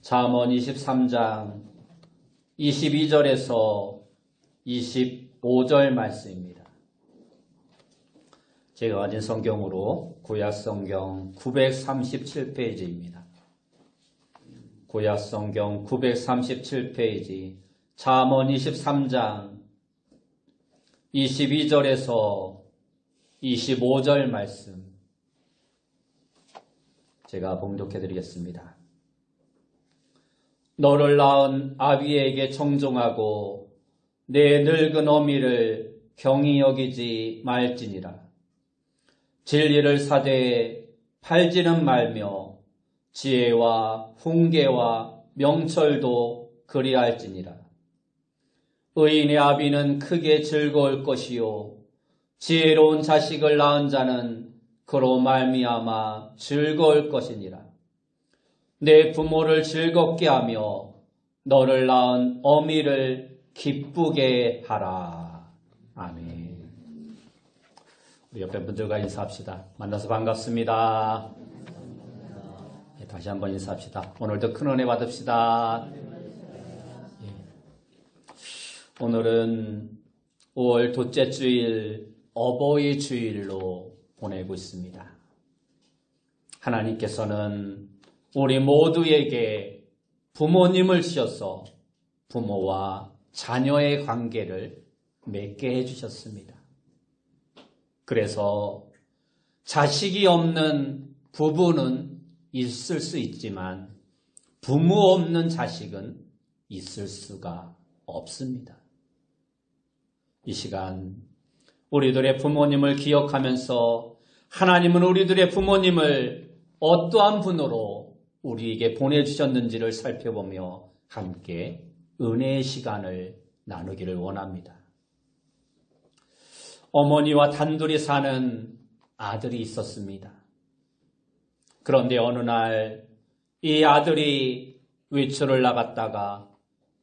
잠언 23장 22절에서 25절 말씀입니다. 제가 가진 성경으로 구약성경 937페이지입니다. 구약성경 937페이지 잠언 23장 22절에서 25절 말씀 제가 봉독해 드리겠습니다. 너를 낳은 아비에게 청종하고 내 늙은 어미를 경히 여기지 말지니라. 진리를 사대에 팔지는 말며 지혜와 훈계와 명철도 그리할지니라. 의인의 아비는 크게 즐거울 것이요 지혜로운 자식을 낳은 자는 그로 말미암아 즐거울 것이니라. 내 부모를 즐겁게 하며 너를 낳은 어미를 기쁘게 하라. 아멘. 우리 옆에 분들과 인사합시다. 만나서 반갑습니다. 네, 다시 한번 인사합시다. 오늘도 큰 은혜 받읍시다. 예. 오늘은 5월 둘째 주일 어버이 주일로 보내고 있습니다. 하나님께서는 우리 모두에게 부모님을 주셔서 부모와 자녀의 관계를 맺게 해주셨습니다. 그래서 자식이 없는 부부는 있을 수 있지만 부모 없는 자식은 있을 수가 없습니다. 이 시간 우리들의 부모님을 기억하면서 하나님은 우리들의 부모님을 어떠한 분으로 우리에게 보내주셨는지를 살펴보며 함께 은혜의 시간을 나누기를 원합니다. 어머니와 단둘이 사는 아들이 있었습니다. 그런데 어느 날 이 아들이 외출을 나갔다가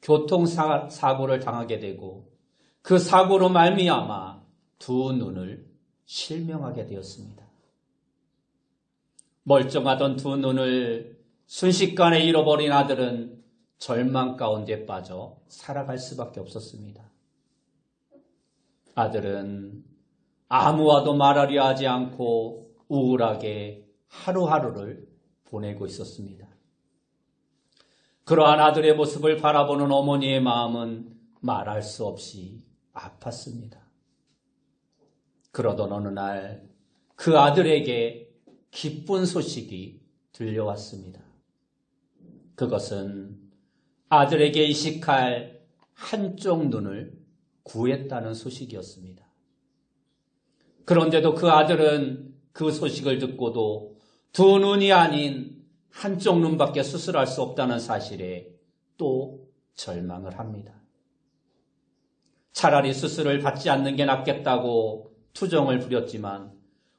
교통사고를 당하게 되고 그 사고로 말미암아 두 눈을 실명하게 되었습니다. 멀쩡하던 두 눈을 순식간에 잃어버린 아들은 절망 가운데 빠져 살아갈 수밖에 없었습니다. 아들은 아무와도 말하려 하지 않고 우울하게 하루하루를 보내고 있었습니다. 그러한 아들의 모습을 바라보는 어머니의 마음은 말할 수 없이 아팠습니다. 그러던 어느 날 그 아들에게 기쁜 소식이 들려왔습니다. 그것은 아들에게 이식할 한쪽 눈을 구했다는 소식이었습니다. 그런데도 그 아들은 그 소식을 듣고도 두 눈이 아닌 한쪽 눈밖에 수술할 수 없다는 사실에 또 절망을 합니다. 차라리 수술을 받지 않는 게 낫겠다고 투정을 부렸지만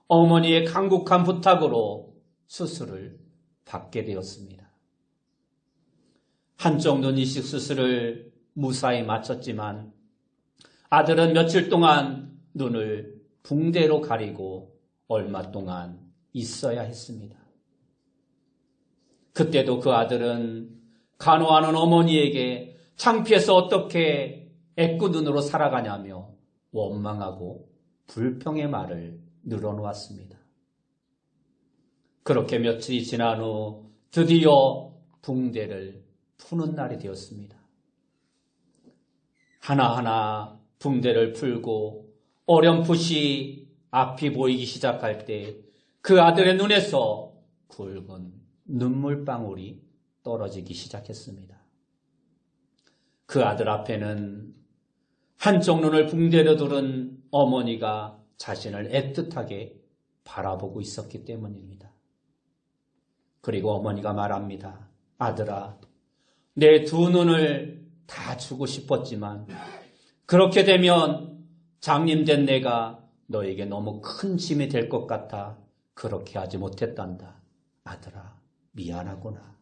어머니의 간곡한 부탁으로 수술을 받게 되었습니다. 한쪽 눈 이식 수술을 무사히 마쳤지만 아들은 며칠 동안 눈을 붕대로 가리고 얼마 동안 있어야 했습니다. 그때도 그 아들은 간호하는 어머니에게 창피해서 어떻게 애꿎눈으로 살아가냐며 원망하고 불평의 말을 늘어놓았습니다. 그렇게 며칠이 지난 후 드디어 붕대를 푸는 날이 되었습니다. 하나하나 붕대를 풀고 어렴풋이 앞이 보이기 시작할 때 그 아들의 눈에서 굵은 눈물방울이 떨어지기 시작했습니다. 그 아들 앞에는 한쪽 눈을 붕대로 두른 어머니가 자신을 애틋하게 바라보고 있었기 때문입니다. 그리고 어머니가 말합니다. 아들아, 내 두 눈을 다 주고 싶었지만 그렇게 되면 장님된 내가 너에게 너무 큰 짐이 될 것 같아 그렇게 하지 못했단다. 아들아, 미안하구나.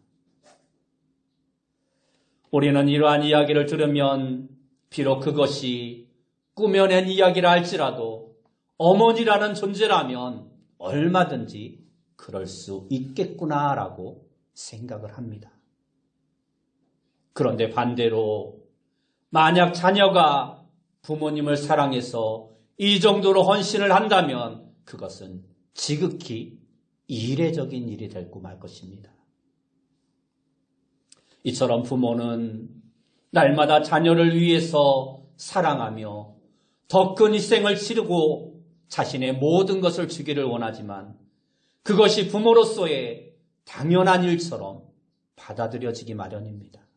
우리는 이러한 이야기를 들으면 비록 그것이 꾸며낸 이야기라 할지라도 어머니라는 존재라면 얼마든지 그럴 수 있겠구나라고 생각을 합니다. 그런데 반대로 만약 자녀가 부모님을 사랑해서 이 정도로 헌신을 한다면 그것은 지극히 이례적인 일이 되고 말 것입니다. 이처럼 부모는 날마다 자녀를 위해서 사랑하며 더 큰 희생을 치르고 자신의 모든 것을 주기를 원하지만 그것이 부모로서의 당연한 일처럼 받아들여지기 마련입니다.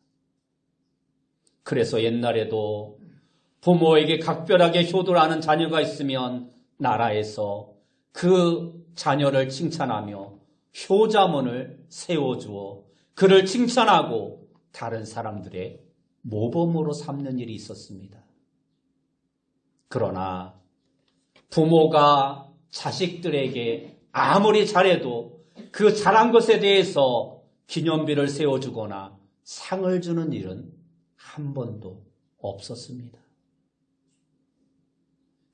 그래서 옛날에도 부모에게 각별하게 효도하는 자녀가 있으면 나라에서 그 자녀를 칭찬하며 효자문을 세워주어 그를 칭찬하고 다른 사람들의 모범으로 삼는 일이 있었습니다. 그러나 부모가 자식들에게 아무리 잘해도 그 잘한 것에 대해서 기념비를 세워주거나 상을 주는 일은 한 번도 없었습니다.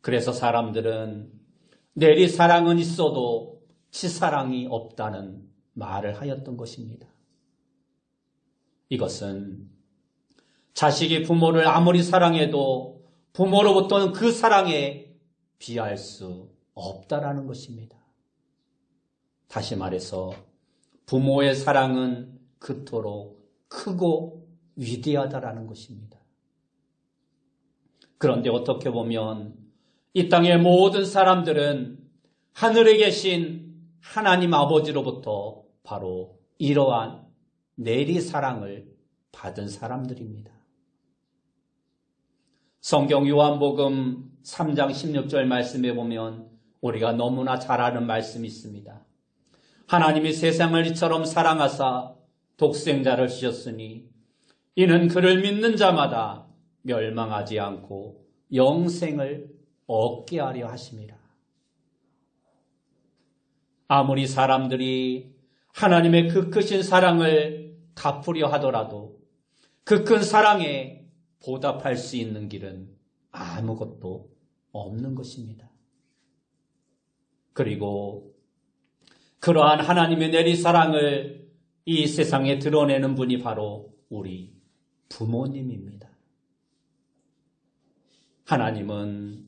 그래서 사람들은 내리사랑은 있어도 치사랑이 없다는 말을 하였던 것입니다. 이것은 자식이 부모를 아무리 사랑해도 부모로부터는 그 사랑에 비할 수 없다라는 것입니다. 다시 말해서 부모의 사랑은 그토록 크고 위대하다라는 것입니다. 그런데 어떻게 보면 이 땅의 모든 사람들은 하늘에 계신 하나님 아버지로부터 바로 이러한 내리사랑을 받은 사람들입니다. 성경 요한복음 3장 16절 말씀에 보면 우리가 너무나 잘 아는 말씀이 있습니다. 하나님이 세상을 이처럼 사랑하사 독생자를 주셨으니 이는 그를 믿는 자마다 멸망하지 않고 영생을 얻게 하려 하심이라. 아무리 사람들이 하나님의 그 크신 사랑을 갚으려 하더라도 그 큰 사랑에 보답할 수 있는 길은 아무것도 없는 것입니다. 그리고 그러한 하나님의 내리사랑을 이 세상에 드러내는 분이 바로 우리 부모님입니다. 하나님은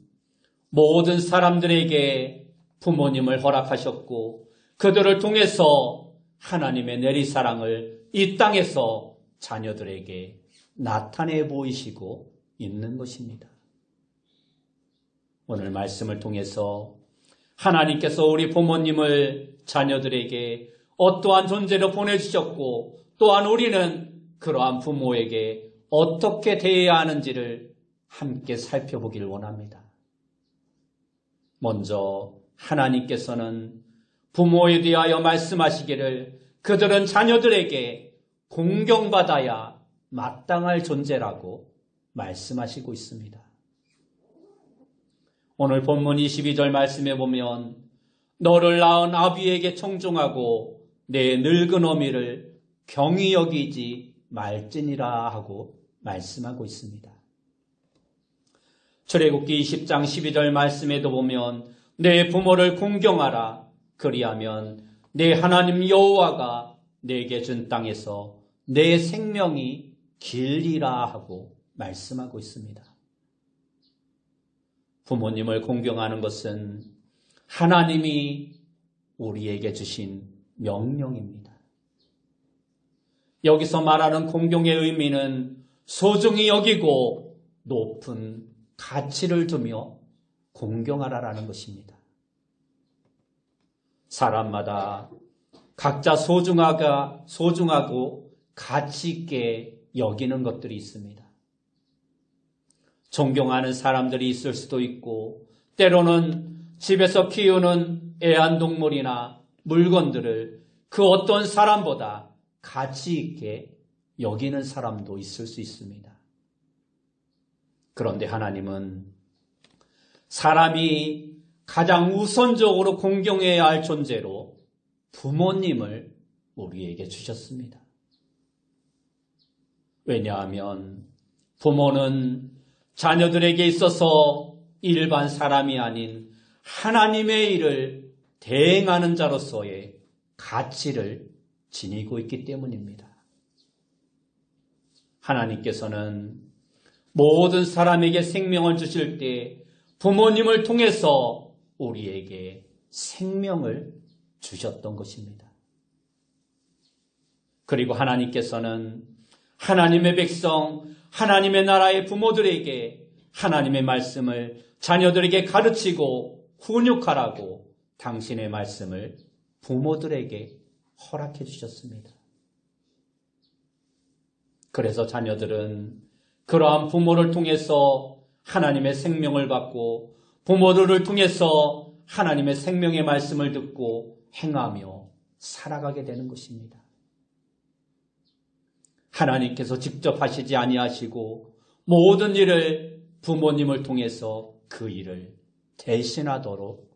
모든 사람들에게 부모님을 허락하셨고 그들을 통해서 하나님의 내리사랑을 이 땅에서 자녀들에게 나타내 보이시고 있는 것입니다. 오늘 말씀을 통해서 하나님께서 우리 부모님을 자녀들에게 어떠한 존재로 보내주셨고 또한 우리는 그러한 부모에게 어떻게 대해야 하는지를 함께 살펴보길 원합니다. 먼저 하나님께서는 부모에 대하여 말씀하시기를 그들은 자녀들에게 공경받아야 마땅할 존재라고 말씀하시고 있습니다. 오늘 본문 22절 말씀에 보면 너를 낳은 아비에게 청종하고 내 늙은 어미를 경히 여기지 말지니라 하고 말씀하고 있습니다. 출애굽기 20장 12절 말씀에도 보면 내 부모를 공경하라 그리하면 내 하나님 여호와가 내게 준 땅에서 내 생명이 길리라 하고 말씀하고 있습니다. 부모님을 공경하는 것은 하나님이 우리에게 주신 명령입니다. 여기서 말하는 공경의 의미는 소중히 여기고 높은 가치를 두며 공경하라라는 것입니다. 사람마다 각자 소중하고 가치 있게 여기는 것들이 있습니다. 존경하는 사람들이 있을 수도 있고 때로는 집에서 키우는 애완동물이나 물건들을 그 어떤 사람보다 가치 있게 여기는 사람도 있을 수 있습니다. 그런데 하나님은 사람이 가장 우선적으로 공경해야 할 존재로 부모님을 우리에게 주셨습니다. 왜냐하면 부모는 자녀들에게 있어서 일반 사람이 아닌 하나님의 일을 대행하는 자로서의 가치를 지니고 있기 때문입니다. 하나님께서는 모든 사람에게 생명을 주실 때 부모님을 통해서 우리에게 생명을 주셨던 것입니다. 그리고 하나님께서는 하나님의 백성, 하나님의 나라의 부모들에게 하나님의 말씀을 자녀들에게 가르치고 훈육하라고 당신의 말씀을 부모들에게 허락해 주셨습니다. 그래서 자녀들은 그러한 부모를 통해서 하나님의 생명을 받고 부모들을 통해서 하나님의 생명의 말씀을 듣고 행하며 살아가게 되는 것입니다. 하나님께서 직접 하시지 아니하시고 모든 일을 부모님을 통해서 그 일을 대신하도록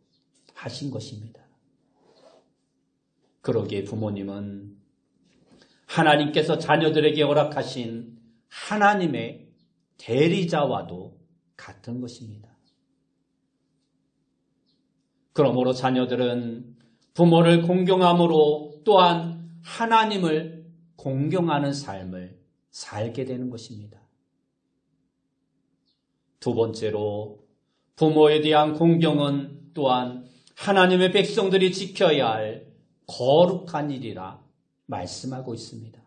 하신 것입니다. 그러기에 부모님은 하나님께서 자녀들에게 허락하신 하나님의 대리자와도 같은 것입니다. 그러므로 자녀들은 부모를 공경함으로 또한 하나님을 공경하는 삶을 살게 되는 것입니다. 두 번째로 부모에 대한 공경은 또한 하나님의 백성들이 지켜야 할 거룩한 일이라 말씀하고 있습니다.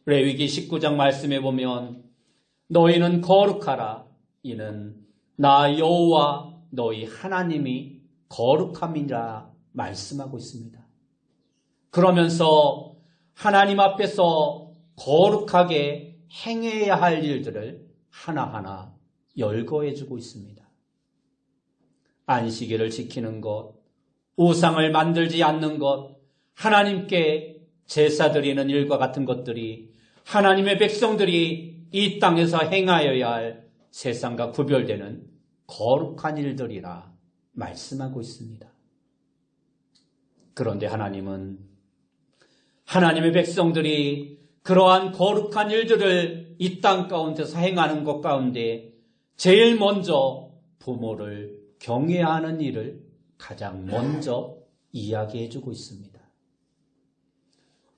레위기 19장 말씀에 보면 너희는 거룩하라. 이는 나 여호와 너희 하나님이 거룩함이라 말씀하고 있습니다. 그러면서 하나님 앞에서 거룩하게 행해야 할 일들을 하나하나 열거해 주고 있습니다. 안식일을 지키는 것, 우상을 만들지 않는 것, 하나님께 제사 드리는 일과 같은 것들이 하나님의 백성들이 이 땅에서 행하여야 할 세상과 구별되는 거룩한 일들이라 말씀하고 있습니다. 그런데 하나님은 하나님의 백성들이 그러한 거룩한 일들을 이 땅 가운데서 행하는 것 가운데 제일 먼저 부모를 경외하는 일을 가장 먼저 이야기해 주고 있습니다.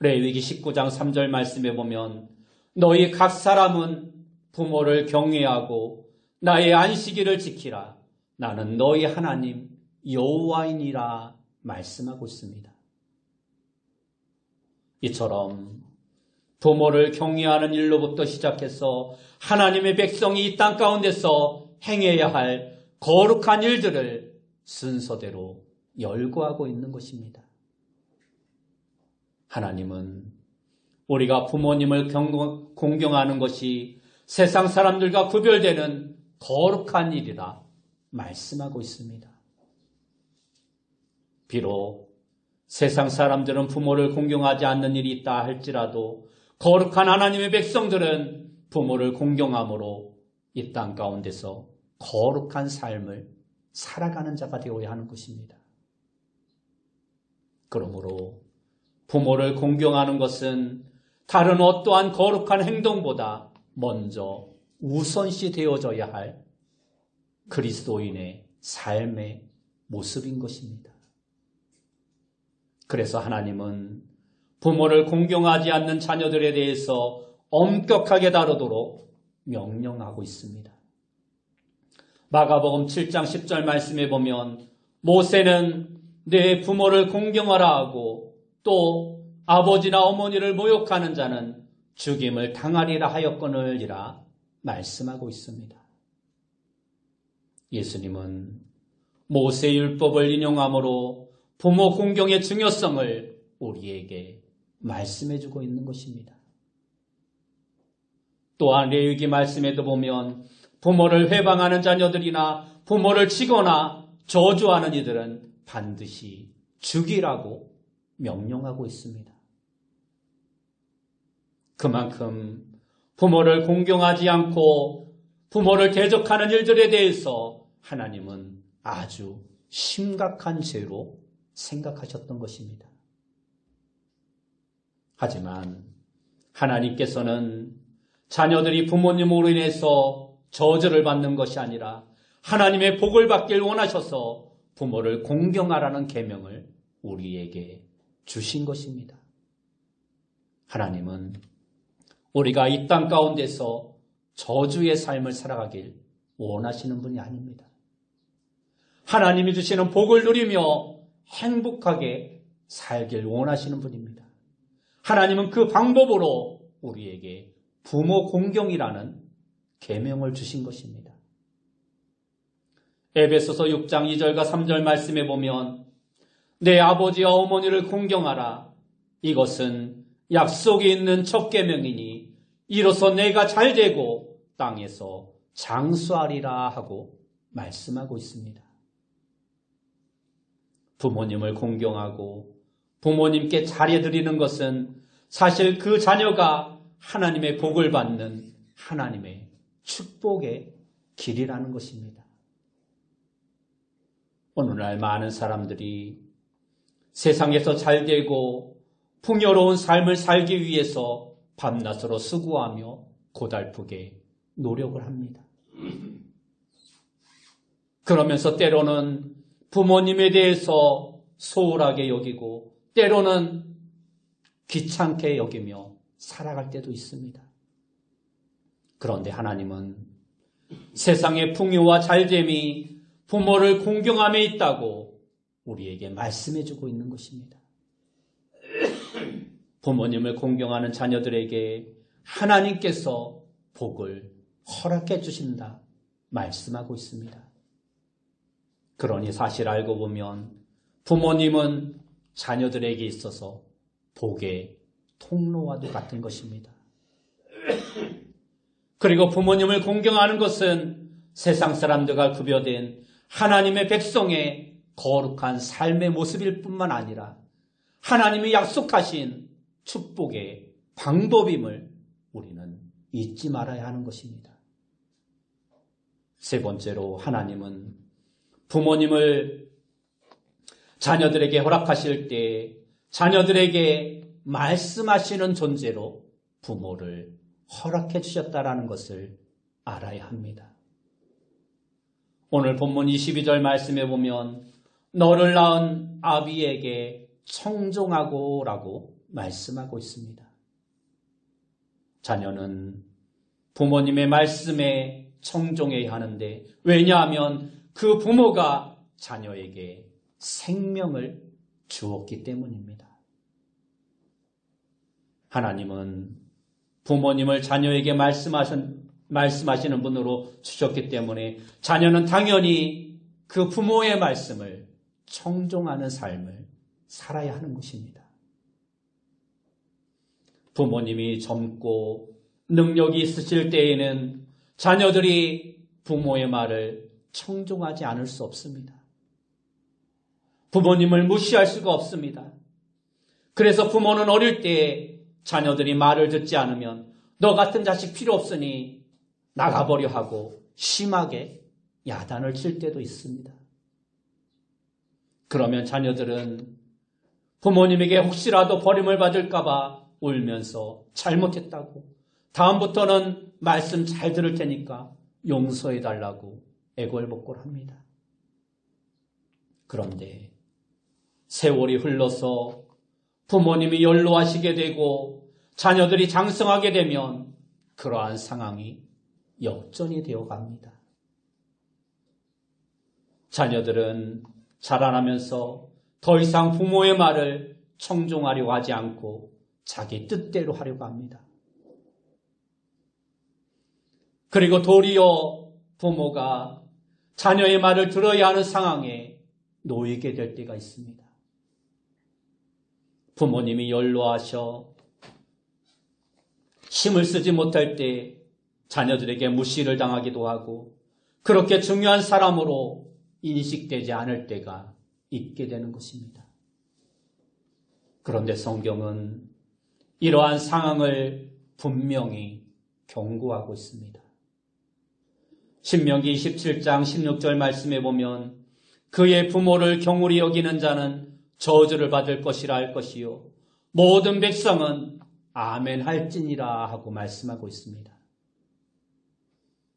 레위기 19장 3절 말씀에 보면 너희 각 사람은 부모를 경외하고 나의 안식일을 지키라. 나는 너희 하나님 여호와이니라 말씀하고 있습니다. 이처럼 부모를 경외하는 일로부터 시작해서 하나님의 백성이 이 땅 가운데서 행해야 할 거룩한 일들을 순서대로 열거하고 있는 것입니다. 하나님은 우리가 부모님을 공경하는 것이 세상 사람들과 구별되는 거룩한 일이라 말씀하고 있습니다. 비록 세상 사람들은 부모를 공경하지 않는 일이 있다 할지라도 거룩한 하나님의 백성들은 부모를 공경함으로 이 땅 가운데서 거룩한 삶을 살아가는 자가 되어야 하는 것입니다. 그러므로 부모를 공경하는 것은 다른 어떠한 거룩한 행동보다 먼저 우선시 되어져야 할 그리스도인의 삶의 모습인 것입니다. 그래서 하나님은 부모를 공경하지 않는 자녀들에 대해서 엄격하게 다루도록 명령하고 있습니다. 마가복음 7장 10절 말씀에 보면 모세는 내 부모를 공경하라 하고 또 아버지나 어머니를 모욕하는 자는 죽임을 당하리라 하였거늘이라 말씀하고 있습니다. 예수님은 모세의 율법을 인용함으로 부모 공경의 중요성을 우리에게 말씀해 주고 있는 것입니다. 또한 레위기 말씀에도 보면 부모를 회방하는 자녀들이나 부모를 치거나 저주하는 이들은 반드시 죽이라고 명령하고 있습니다. 그만큼 부모를 공경하지 않고 부모를 대적하는 일들에 대해서 하나님은 아주 심각한 죄로 생각하셨던 것입니다. 하지만 하나님께서는 자녀들이 부모님으로 인해서 저주를 받는 것이 아니라 하나님의 복을 받길 원하셔서 부모를 공경하라는 계명을 우리에게 주신 것입니다. 하나님은 우리가 이 땅 가운데서 저주의 삶을 살아가길 원하시는 분이 아닙니다. 하나님이 주시는 복을 누리며 행복하게 살길 원하시는 분입니다. 하나님은 그 방법으로 우리에게 부모 공경이라는 계명을 주신 것입니다. 에베소서 6장 2절과 3절 말씀에 보면 내 아버지와 어머니를 공경하라. 이것은 약속이 있는 첫 계명이니 이로써 내가 잘되고 땅에서 장수하리라 하고 말씀하고 있습니다. 부모님을 공경하고 부모님께 잘해드리는 것은 사실 그 자녀가 하나님의 복을 받는 하나님의 축복의 길이라는 것입니다. 오늘날 많은 사람들이 세상에서 잘되고 풍요로운 삶을 살기 위해서 밤낮으로 수고하며 고달프게 노력을 합니다. 그러면서 때로는 부모님에 대해서 소홀하게 여기고 때로는 귀찮게 여기며 살아갈 때도 있습니다. 그런데 하나님은 세상의 풍요와 잘됨이 부모를 공경함에 있다고 우리에게 말씀해주고 있는 것입니다. 부모님을 공경하는 자녀들에게 하나님께서 복을 허락해 주신다 말씀하고 있습니다. 그러니 사실 알고 보면 부모님은 자녀들에게 있어서 복의 통로와도 같은 것입니다. 그리고 부모님을 공경하는 것은 세상 사람들과 구별된 하나님의 백성의 거룩한 삶의 모습일 뿐만 아니라 하나님이 약속하신 축복의 방법임을 우리는 잊지 말아야 하는 것입니다. 세 번째로 하나님은 부모님을 자녀들에게 허락하실 때 자녀들에게 말씀하시는 존재로 부모를 허락해 주셨다라는 것을 알아야 합니다. 오늘 본문 22절 말씀에 보면 너를 낳은 아비에게 청종하고 라고 말씀하고 있습니다. 자녀는 부모님의 말씀에 청종해야 하는데 왜냐하면 그 부모가 자녀에게 생명을 주었기 때문입니다. 하나님은 부모님을 자녀에게 말씀하시는 분으로 주셨기 때문에 자녀는 당연히 그 부모의 말씀을 청종하는 삶을 살아야 하는 것입니다. 부모님이 젊고 능력이 있으실 때에는 자녀들이 부모의 말을 청종하지 않을 수 없습니다. 부모님을 무시할 수가 없습니다. 그래서 부모는 어릴 때 자녀들이 말을 듣지 않으면 너 같은 자식 필요 없으니 나가버려 하고 심하게 야단을 칠 때도 있습니다. 그러면 자녀들은 부모님에게 혹시라도 버림을 받을까 봐 울면서 잘못했다고 다음부터는 말씀 잘 들을 테니까 용서해달라고 애걸복걸 합니다. 그런데 세월이 흘러서 부모님이 연로하시게 되고 자녀들이 장성하게 되면 그러한 상황이 역전이 되어 갑니다. 자녀들은 자라나면서 더 이상 부모의 말을 청종하려고 하지 않고 자기 뜻대로 하려고 합니다. 그리고 도리어 부모가 자녀의 말을 들어야 하는 상황에 놓이게 될 때가 있습니다. 부모님이 연로하셔 힘을 쓰지 못할 때 자녀들에게 무시를 당하기도 하고 그렇게 중요한 사람으로 인식되지 않을 때가 있게 되는 것입니다. 그런데 성경은 이러한 상황을 분명히 경고하고 있습니다. 신명기 27장 16절 말씀에 보면 그의 부모를 경홀히 여기는 자는 저주를 받을 것이라 할 것이요 모든 백성은 아멘 할지니라 하고 말씀하고 있습니다.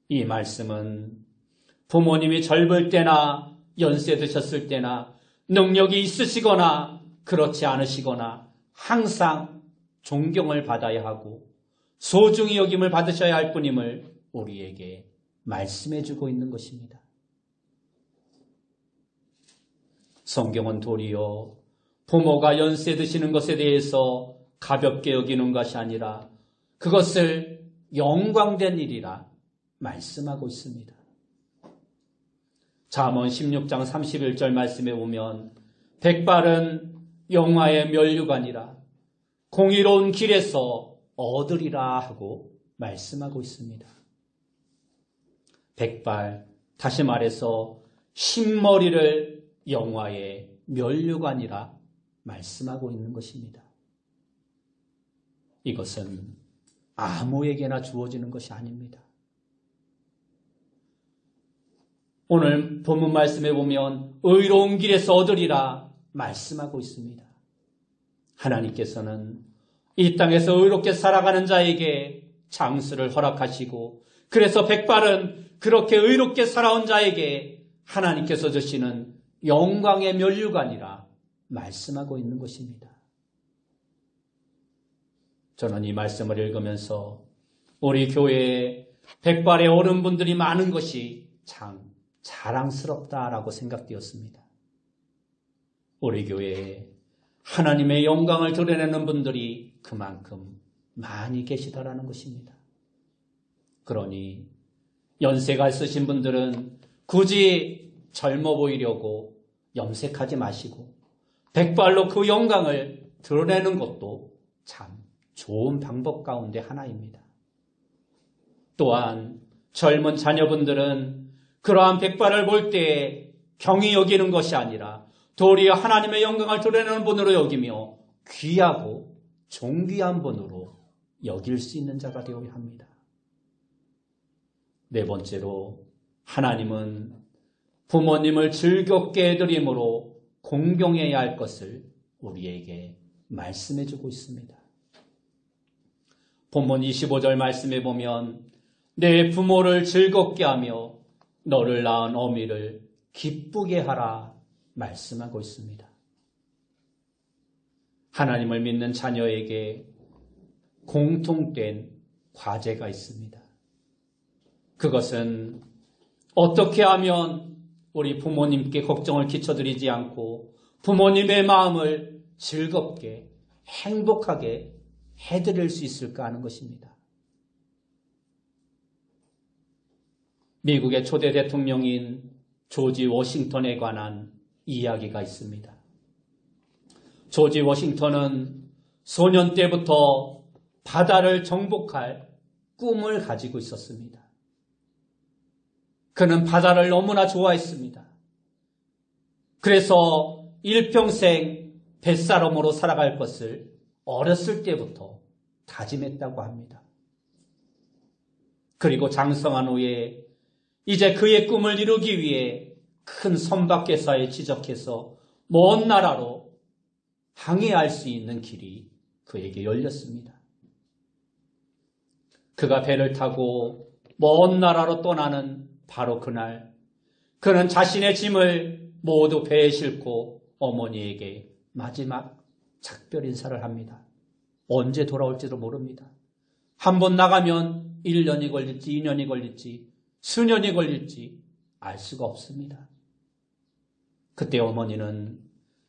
이 말씀은 부모님이 젊을 때나 연세 드셨을 때나 능력이 있으시거나 그렇지 않으시거나 항상 존경을 받아야 하고 소중히 여김을 받으셔야 할 분임을 우리에게 말씀해 주고 있는 것입니다. 성경은 도리어 부모가 연세 드시는 것에 대해서 가볍게 여기는 것이 아니라 그것을 영광된 일이라 말씀하고 있습니다. 잠언 16장 31절 말씀에 보면 백발은 영화의 면류관이라 공의로운 길에서 얻으리라 하고 말씀하고 있습니다. 백발, 다시 말해서 흰머리를 영화의 면류관이라 말씀하고 있는 것입니다. 이것은 아무에게나 주어지는 것이 아닙니다. 오늘 본문 말씀에 보면 의로운 길에서 얻으리라 말씀하고 있습니다. 하나님께서는 이 땅에서 의롭게 살아가는 자에게 장수를 허락하시고 그래서 백발은 그렇게 의롭게 살아온 자에게 하나님께서 주시는 영광의 면류관이라 말씀하고 있는 것입니다. 저는 이 말씀을 읽으면서 우리 교회에 백발의 어른분들이 많은 것이 참 자랑스럽다라고 생각되었습니다. 우리 교회에 하나님의 영광을 드러내는 분들이 그만큼 많이 계시다라는 것입니다. 그러니 연세가 있으신 분들은 굳이 젊어 보이려고 염색하지 마시고 백발로 그 영광을 드러내는 것도 참 좋은 방법 가운데 하나입니다. 또한 젊은 자녀분들은 그러한 백발을 볼 때에 경히 여기는 것이 아니라 도리어 하나님의 영광을 드러내는 분으로 여기며 귀하고 존귀한 분으로 여길 수 있는 자가 되어야 합니다. 네 번째로 하나님은 부모님을 즐겁게 해드림으로 공경해야 할 것을 우리에게 말씀해 주고 있습니다. 본문 25절 말씀에 보면 내 부모를 즐겁게 하며 너를 낳은 어미를 기쁘게 하라 말씀하고 있습니다. 하나님을 믿는 자녀에게 공통된 과제가 있습니다. 그것은 어떻게 하면 우리 부모님께 걱정을 끼쳐드리지 않고 부모님의 마음을 즐겁게 행복하게 해드릴 수 있을까 하는 것입니다. 미국의 초대 대통령인 조지 워싱턴에 관한 이야기가 있습니다. 조지 워싱턴은 소년 때부터 바다를 정복할 꿈을 가지고 있었습니다. 그는 바다를 너무나 좋아했습니다. 그래서 일평생 뱃사람으로 살아갈 것을 어렸을 때부터 다짐했다고 합니다. 그리고 장성한 후에 이제 그의 꿈을 이루기 위해 큰 선박회사에 지적해서 먼 나라로 항해할 수 있는 길이 그에게 열렸습니다. 그가 배를 타고 먼 나라로 떠나는 바로 그날 그는 자신의 짐을 모두 배에 싣고 어머니에게 마지막 작별 인사를 합니다. 언제 돌아올지도 모릅니다. 한번 나가면 1년이 걸릴지 2년이 걸릴지 수년이 걸릴지 알 수가 없습니다. 그때 어머니는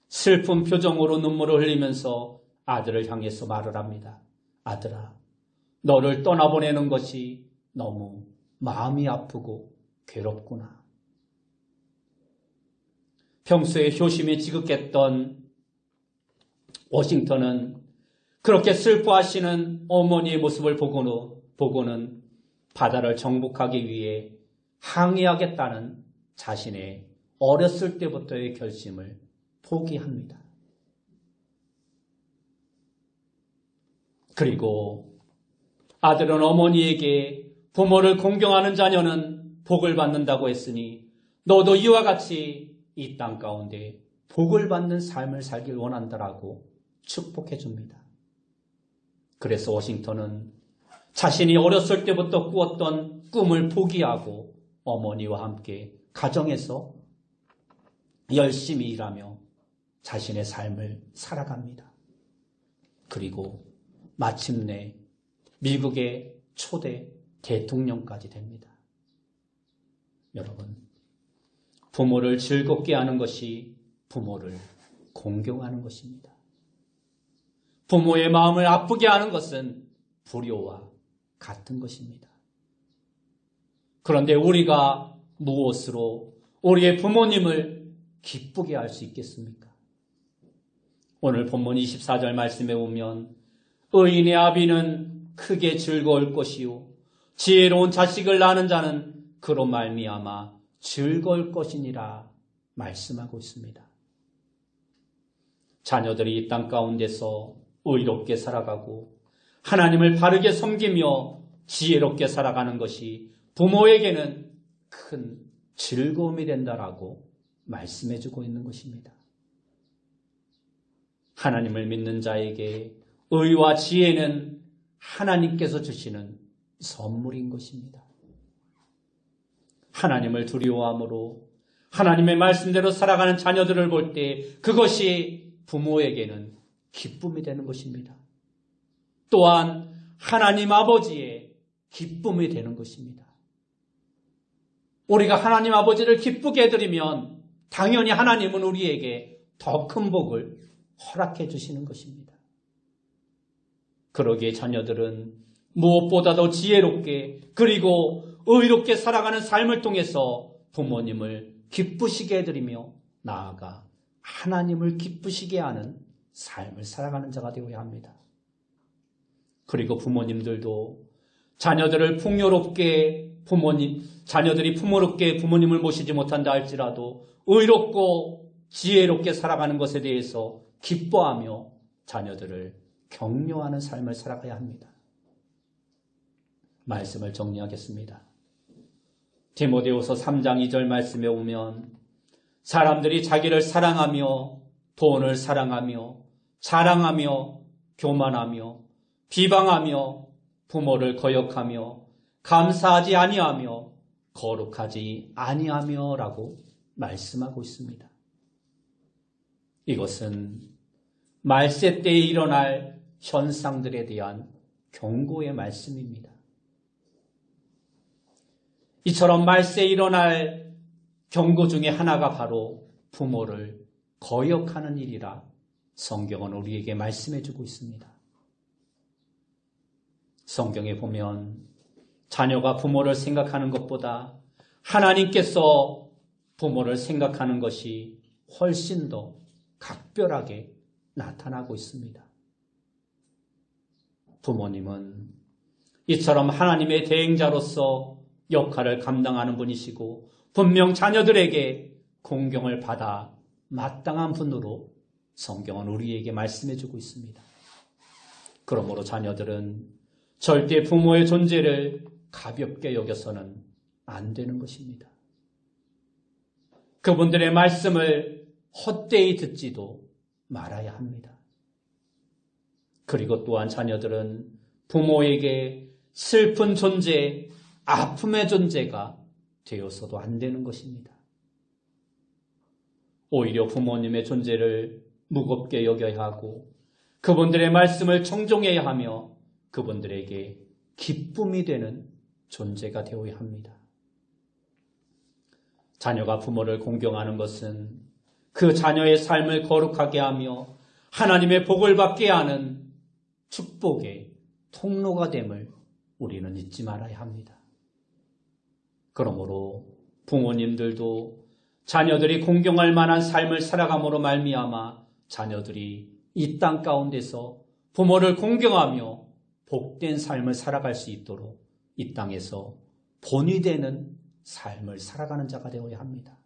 슬픈 표정으로 눈물을 흘리면서 아들을 향해서 말을 합니다. 아들아, 너를 떠나보내는 것이 너무 마음이 아프고 괴롭구나. 평소에 효심이 지극했던 워싱턴은 그렇게 슬퍼하시는 어머니의 모습을 보고는 바다를 정복하기 위해 항해하겠다는 자신의 어렸을 때부터의 결심을 포기합니다. 그리고 아들은 어머니에게 부모를 공경하는 자녀는 복을 받는다고 했으니 너도 이와 같이 이 땅 가운데 복을 받는 삶을 살길 원한다라고 축복해 줍니다. 그래서 워싱턴은 자신이 어렸을 때부터 꾸었던 꿈을 포기하고 어머니와 함께 가정에서 열심히 일하며 자신의 삶을 살아갑니다. 그리고 마침내 미국의 초대 대통령까지 됩니다. 여러분, 부모를 즐겁게 하는 것이 부모를 공경하는 것입니다. 부모의 마음을 아프게 하는 것은 불효와 같은 것입니다. 그런데 우리가 무엇으로 우리의 부모님을 기쁘게 할 수 있겠습니까? 오늘 본문 24절 말씀에 보면 의인의 아비는 크게 즐거울 것이요 지혜로운 자식을 낳는 자는 그로 말미암아 즐거울 것이니라 말씀하고 있습니다. 자녀들이 이 땅 가운데서 의롭게 살아가고 하나님을 바르게 섬기며 지혜롭게 살아가는 것이 부모에게는 큰 즐거움이 된다라고 말씀해주고 있는 것입니다. 하나님을 믿는 자에게 의와 지혜는 하나님께서 주시는 선물인 것입니다. 하나님을 두려워함으로 하나님의 말씀대로 살아가는 자녀들을 볼 때 그것이 부모에게는 기쁨이 되는 것입니다. 또한 하나님 아버지의 기쁨이 되는 것입니다. 우리가 하나님 아버지를 기쁘게 해드리면 당연히 하나님은 우리에게 더 큰 복을 허락해 주시는 것입니다. 그러기에 자녀들은 무엇보다도 지혜롭게 그리고 의롭게 살아가는 삶을 통해서 부모님을 기쁘시게 해드리며 나아가 하나님을 기쁘시게 하는 삶을 살아가는 자가 되어야 합니다. 그리고 부모님들도 자녀들이 풍요롭게 부모님을 모시지 못한다 할지라도 의롭고 지혜롭게 살아가는 것에 대해서 기뻐하며 자녀들을 격려하는 삶을 살아가야 합니다. 말씀을 정리하겠습니다. 디모데후서 3장 2절 말씀에 오면 사람들이 자기를 사랑하며 돈을 사랑하며 자랑하며 교만하며 비방하며 부모를 거역하며 감사하지 아니하며 거룩하지 아니하며 라고 말씀하고 있습니다. 이것은 말세 때에 일어날 현상들에 대한 경고의 말씀입니다. 이처럼 말세에 일어날 경고 중에 하나가 바로 부모를 거역하는 일이라 성경은 우리에게 말씀해주고 있습니다. 성경에 보면 자녀가 부모를 생각하는 것보다 하나님께서 부모를 생각하는 것이 훨씬 더 각별하게 나타나고 있습니다. 부모님은 이처럼 하나님의 대행자로서 역할을 감당하는 분이시고 분명 자녀들에게 공경을 받아 마땅한 분으로 성경은 우리에게 말씀해주고 있습니다. 그러므로 자녀들은 절대 부모의 존재를 가볍게 여겨서는 안 되는 것입니다. 그분들의 말씀을 헛되이 듣지도 말아야 합니다. 그리고 또한 자녀들은 부모에게 슬픈 존재, 아픔의 존재가 되어서도 안 되는 것입니다. 오히려 부모님의 존재를 무겁게 여겨야 하고 그분들의 말씀을 청종해야 하며 그분들에게 기쁨이 되는 존재가 되어야 합니다. 자녀가 부모를 공경하는 것은 그 자녀의 삶을 거룩하게 하며 하나님의 복을 받게 하는 축복의 통로가 됨을 우리는 잊지 말아야 합니다. 그러므로 부모님들도 자녀들이 공경할 만한 삶을 살아감으로 말미암아 자녀들이 이 땅 가운데서 부모를 공경하며 복된 삶을 살아갈 수 있도록 이 땅에서 본이 되는 삶을 살아가는 자가 되어야 합니다.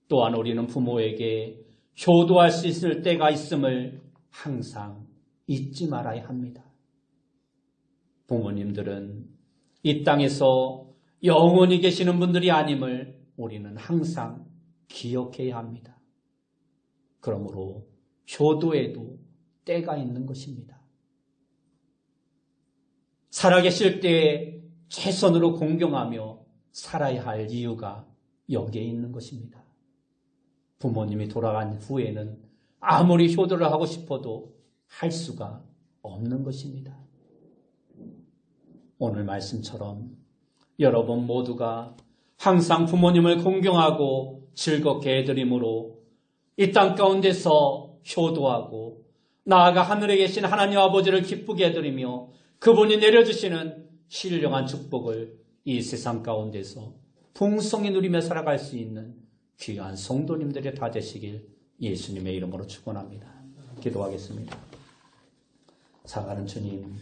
또한 우리는 부모에게 효도할 수 있을 때가 있음을 항상 잊지 말아야 합니다. 부모님들은 이 땅에서 영원히 계시는 분들이 아님을 우리는 항상 기억해야 합니다. 그러므로 효도에도 때가 있는 것입니다. 살아계실 때에 최선으로 공경하며 살아야 할 이유가 여기에 있는 것입니다. 부모님이 돌아간 후에는 아무리 효도를 하고 싶어도 할 수가 없는 것입니다. 오늘 말씀처럼 여러분 모두가 항상 부모님을 공경하고 즐겁게 해드림으로 이 땅 가운데서 효도하고 나아가 하늘에 계신 하나님 아버지를 기쁘게 해드리며 그분이 내려주시는 신령한 축복을 이 세상 가운데서 풍성히 누리며 살아갈 수 있는 귀한 성도님들이 다 되시길 예수님의 이름으로 축원합니다. 기도하겠습니다. 사랑하는 주님,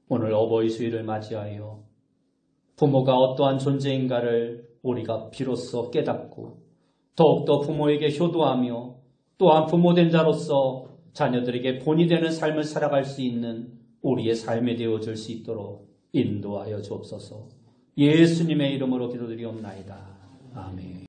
오늘 어버이 수요일을 맞이하여 부모가 어떠한 존재인가를 우리가 비로소 깨닫고 더욱더 부모에게 효도하며 또한 부모된 자로서 자녀들에게 본이 되는 삶을 살아갈 수 있는 우리의 삶이 되어줄 수 있도록 인도하여 주옵소서. 예수님의 이름으로 기도드리옵나이다. 아멘.